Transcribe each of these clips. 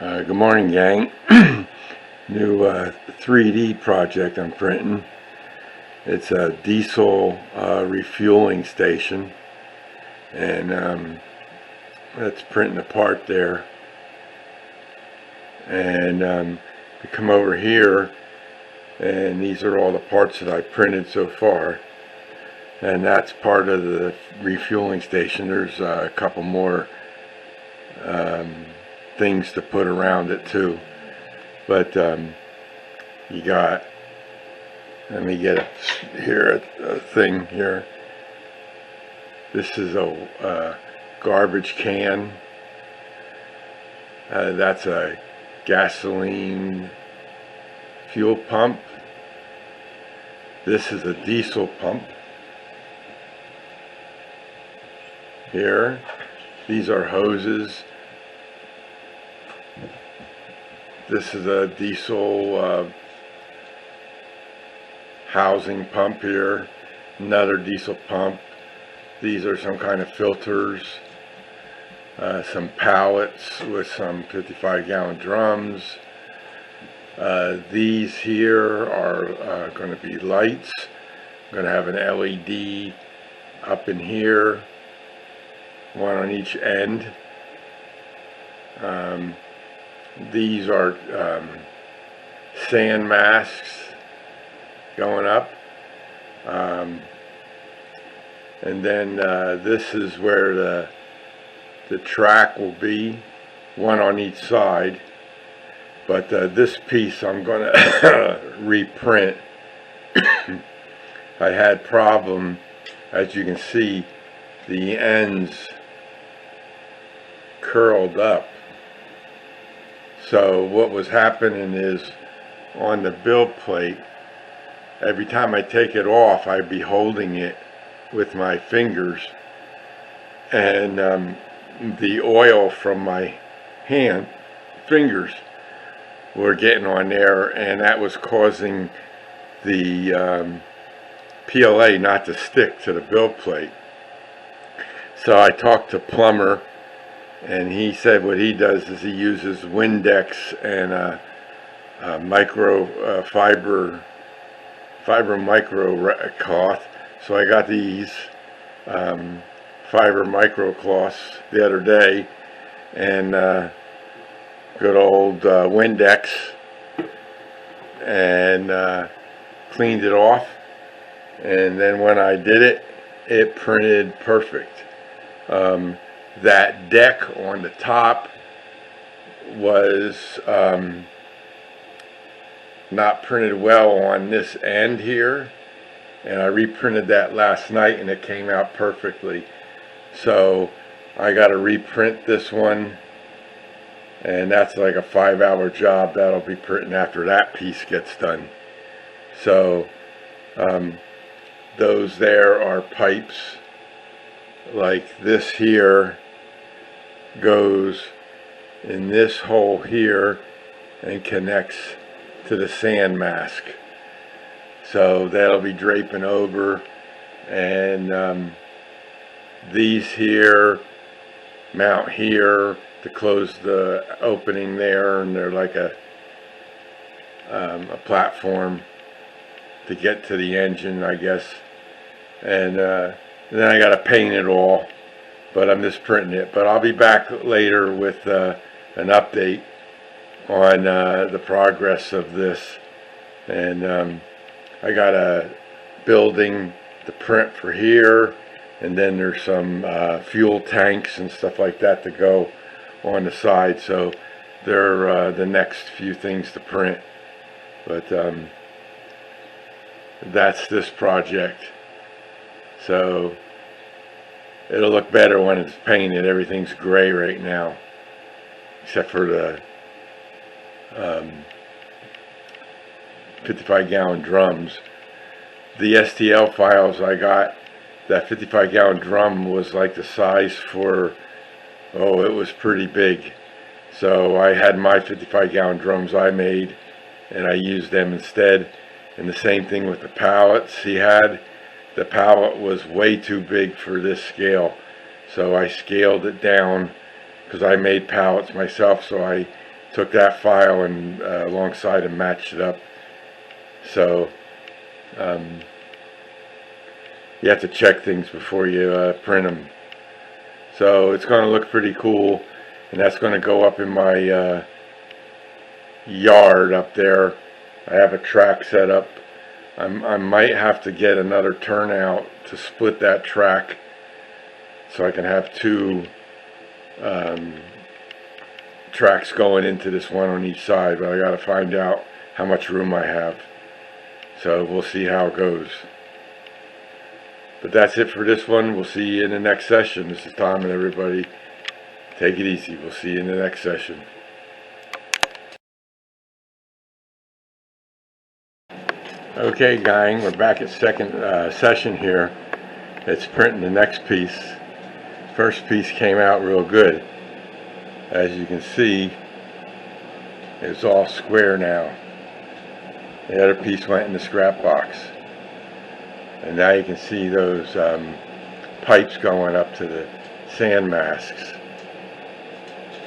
Good morning, gang. New 3D project I'm printing. It's a diesel refueling station, and that's printing a part there. And we come over here, and these are all the parts that I printed so far. And that's part of the refueling station. There's a couple more things to put around it too, but you got, let me get a thing here. This is a garbage can. That's a gasoline fuel pump. This is a diesel pump here. These are hoses. This is a diesel housing pump here. Another diesel pump. These are some kind of filters. Some pallets with some 55-gallon drums. These here are going to be lights. I'm going to have an LED up in here, one on each end. These are sand masks going up, and then this is where the track will be, one on each side. But this piece I'm going to reprint. I had problem, as you can see, the ends curled up. So what was happening is, on the build plate, every time I take it off, I'd be holding it with my fingers, and the oil from my fingers were getting on there, and that was causing the PLA not to stick to the build plate. So I talked to Plumber, and he said what he does is he uses Windex and micro fiber micro cloth. So I got these fiber micro cloths the other day, and good old Windex, and cleaned it off. And then when I did it, it printed perfect. That deck on the top was not printed well on this end here, and I reprinted that last night, and it came out perfectly. So I got to reprint this one, and that's like a 5-hour job. That'll be printing after that piece gets done. So those there are pipes. Like this here goes in this hole here and connects to the sand mask. So that'll be draping over, and these here mount here to close the opening there, and they're like a platform to get to the engine, I guess. And then I got to paint it all, but I'm just printing it. But I'll be back later with an update on the progress of this. And I got a building to print for here, and then there's some fuel tanks and stuff like that to go on the side. So they're the next few things to print. But that's this project. So it'll look better when it's painted. Everything's gray right now, except for the 55-gallon drums. The STL files I got, that 55-gallon drum was like the size for, oh, it was pretty big. So I had my 55-gallon drums I made, and I used them instead. And the same thing with the pallets he had. The pallet was way too big for this scale, so I scaled it down because I made pallets myself, so I took that file and alongside and matched it up. So you have to check things before you print them. So it's going to look pretty cool, and that's going to go up in my yard up there. I have a track set up. I might have to get another turnout to split that track so I can have two tracks going into this one on each side, but I got to find out how much room I have. So we'll see how it goes. But that's it for this one. We'll see you in the next session. This is Tom, and everybody, take it easy. We'll see you in the next session. Okay, gang, we're back at second session here. It's printing the next piece. First piece came out real good. As you can see, it's all square now. The other piece went in the scrap box. And now you can see those pipes going up to the sand masks.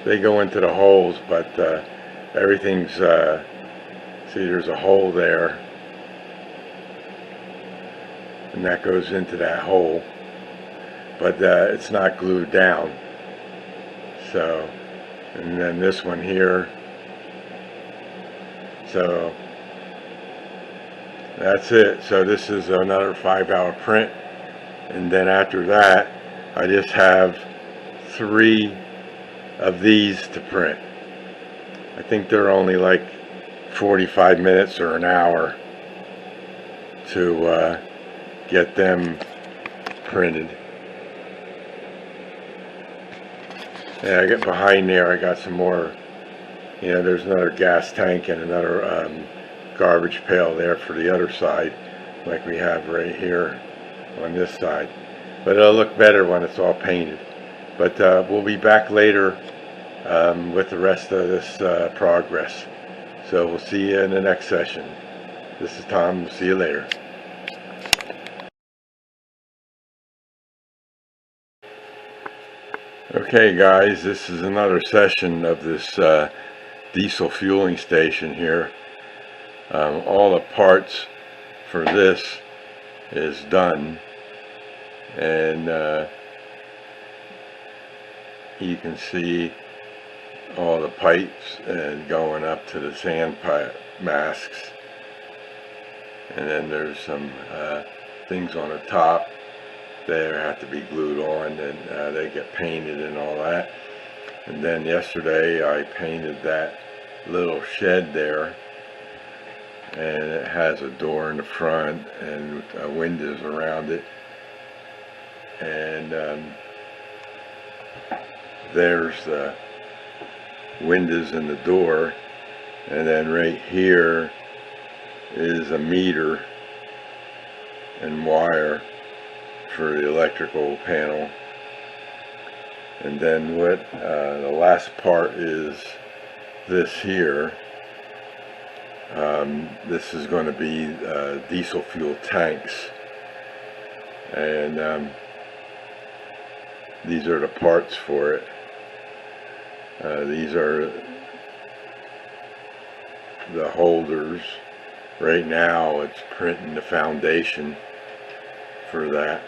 They go into the holes, but everything's, see, there's a hole there. And that goes into that hole. But it's not glued down. So, and then this one here. So that's it. So this is another 5-hour print, and then after that I just have 3 of these to print. I think they're only like 45 minutes or an hour to get them printed. And I get behind there, I got some more, you know, there's another gas tank and another garbage pail there for the other side, like we have right here on this side. But it'll look better when it's all painted. But we'll be back later with the rest of this progress. So we'll see you in the next session. This is Tom. We'll see you later. Okay, guys, this is another session of this diesel fueling station here. All the parts for this is done, and you can see all the pipes and going up to the sand pipe masks, and then there's some things on the top there have to be glued on, and they get painted and all that. And then yesterday I painted that little shed there, and it has a door in the front and windows around it, and there's the windows and the door, and then right here is a meter and wire for the electrical panel. And then what the last part is this here. This is going to be diesel fuel tanks, and these are the parts for it. These are the holders. Right now it's printing the foundation for that.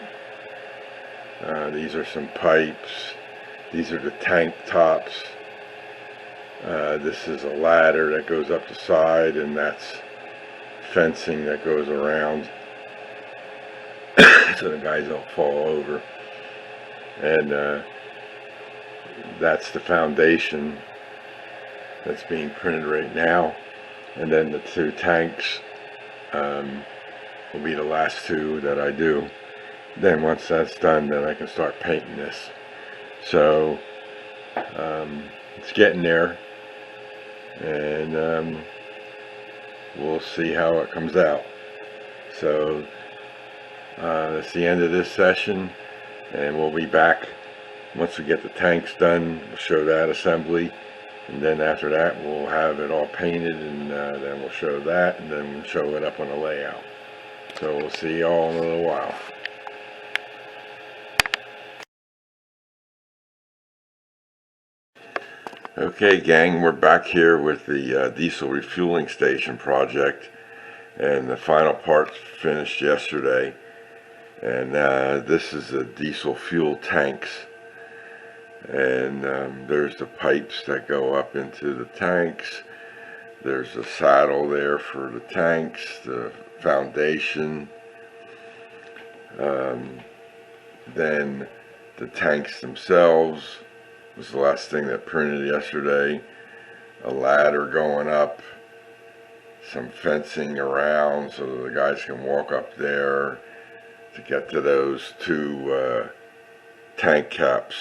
These are some pipes. These are the tank tops. This is a ladder that goes up the side, and that's fencing that goes around so the guys don't fall over. And that's the foundation that's being printed right now. And then the 2 tanks will be the last 2 that I do. Then once that's done, then I can start painting this. So it's getting there, and we'll see how it comes out. So that's the end of this session, and we'll be back once we get the tanks done. We'll show that assembly, and then after that we'll have it all painted, and then we'll show that, and then we'll show it up on the layout. So we'll see you all in a little while. Okay, gang, we're back here with the diesel refueling station project, and the final parts finished yesterday. And this is the diesel fuel tanks, and there's the pipes that go up into the tanks. There's a saddle there for the tanks, the foundation, then the tanks themselves was the last thing that printed yesterday. A ladder going up, some fencing around so that the guys can walk up there to get to those two tank caps.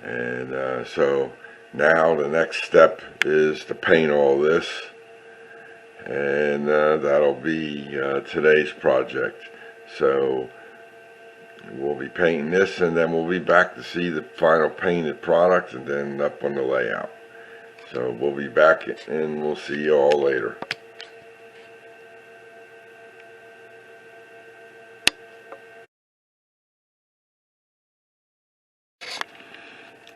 And so now the next step is to paint all this, and that'll be today's project. So we'll be painting this, and then we'll be back to see the final painted product, and then up on the layout. So we'll be back, and we'll see you all later.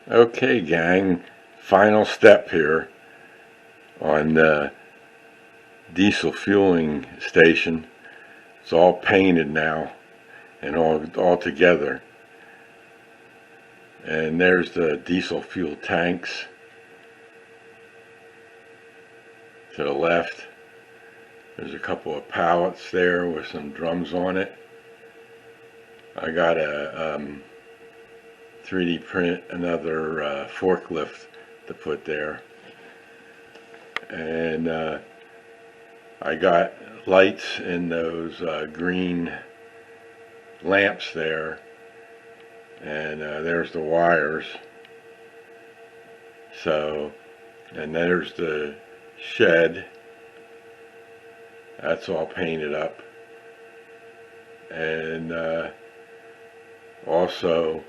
Okay, gang, final step here on the diesel fueling station. It's all painted now and all together. And there's the diesel fuel tanks to the left. There's a couple of pallets there with some drums on it. I got a 3D print another forklift to put there. And I got lights in those green lamps there, and there's the wires. So, and there's the shed, that's all painted up, and also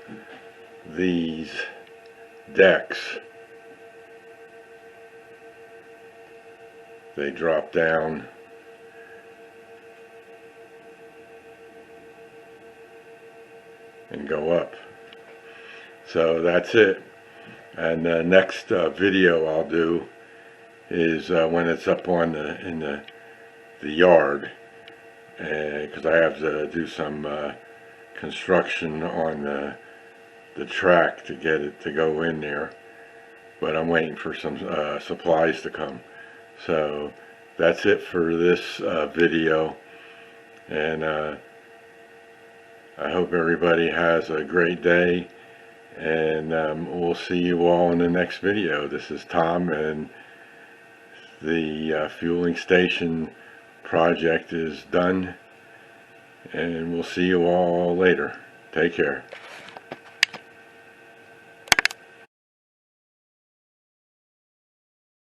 these decks, they drop down and go up. So that's it. And the next video I'll do is when it's up on in the yard, because I have to do some construction on the track to get it to go in there, but I'm waiting for some supplies to come. So that's it for this video, and I hope everybody has a great day, and we'll see you all in the next video. This is Tom, and the fueling station project is done, and we'll see you all later. Take care.